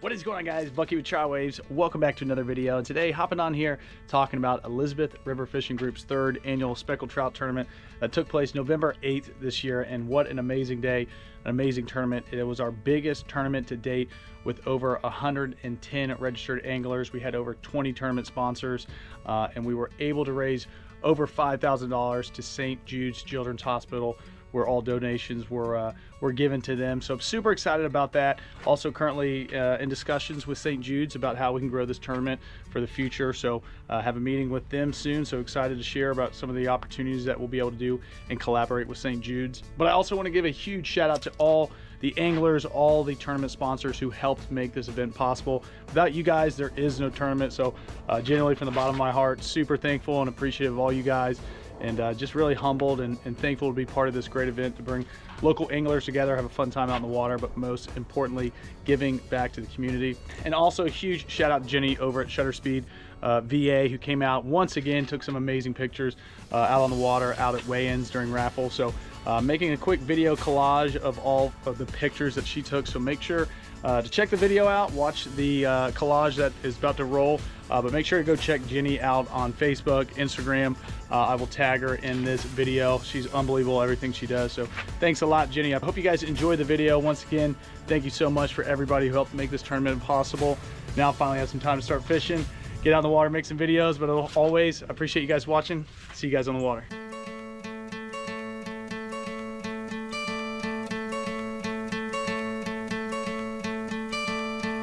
What is going on, guys? Bucky with Trout Waves. Welcome back to another video. And today, hopping on here, talking about Elizabeth River Fishing Group's third annual Speckled Trout Tournament that took place November 8th this year. And what an amazing day, an amazing tournament. It was our biggest tournament to date with over 110 registered anglers. We had over 20 tournament sponsors, and we were able to raise over $5,000 to St. Jude's Children's Hospital, where all donations were given to them. So I'm super excited about that. Also currently in discussions with St. Jude's about how we can grow this tournament for the future. So have a meeting with them soon. So excited to share about some of the opportunities that we'll be able to do and collaborate with St. Jude's. But I also want to give a huge shout out to all the anglers, all the tournament sponsors who helped make this event possible. Without you guys, there is no tournament. So genuinely from the bottom of my heart, super thankful and appreciative of all you guys. And just really humbled and thankful to be part of this great event, to bring local anglers together, have a fun time out in the water, but most importantly, giving back to the community. And also a huge shout out to Jenny over at Shutter Speed VA, who came out once again, took some amazing pictures out on the water, out at weigh-ins during raffle. So making a quick video collage of all of the pictures that she took. So make sure to check the video out, watch the collage that is about to roll, but make sure to go check Jenny out on Facebook, Instagram. I will tag her in this video. She's unbelievable, everything she does. So thanks a lot, Jenny. I hope you guys enjoy the video. Once again, thank you so much for everybody who helped make this tournament possible. Now finally have some time to start fishing, get out in the water, make some videos, but always, I appreciate you guys watching. See you guys on the water.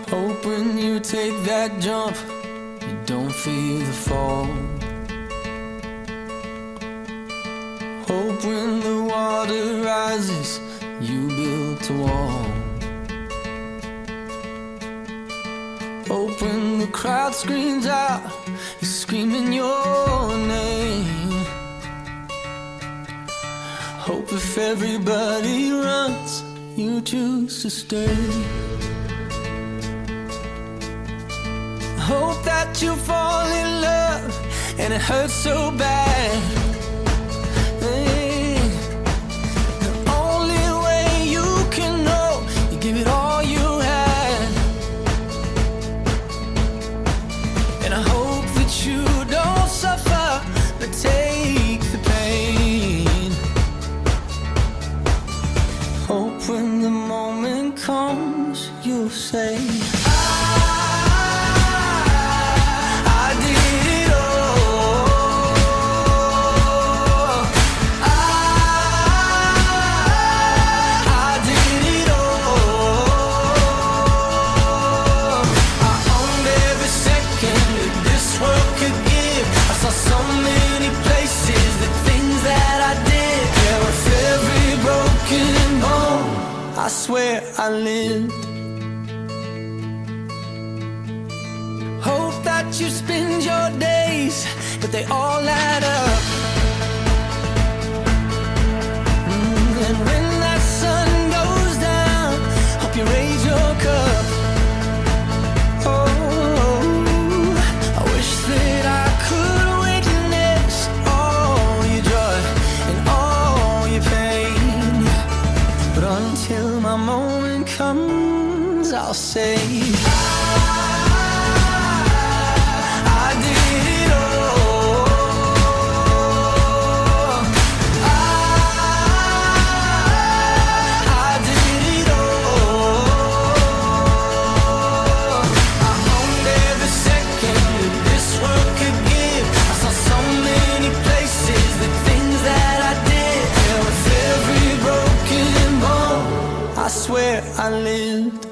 Hope when you take that jump, you don't feel the fall. Hope when the water rises, you build a wall. Hope when the crowd screams out, you're screaming your name. Hope if everybody runs, you choose to stay. Hope that you fall in love and it hurts so bad. Hey, the only way you can know, you give it all you had. And I hope that you don't suffer, but take the pain. Hope when the moment comes, you'll say, I swear I lived. Hope that you spend your days, but they all add up. And when that sun goes down, hope you raise your cup. Oh, I wish that I could witness all your joy and all your pain. But until my moment comes, I'll say, I did it all. I did it all. I owned every second that this world could give. I saw so many places, the things that I did. Yeah, with every broken bone, I swear I lived.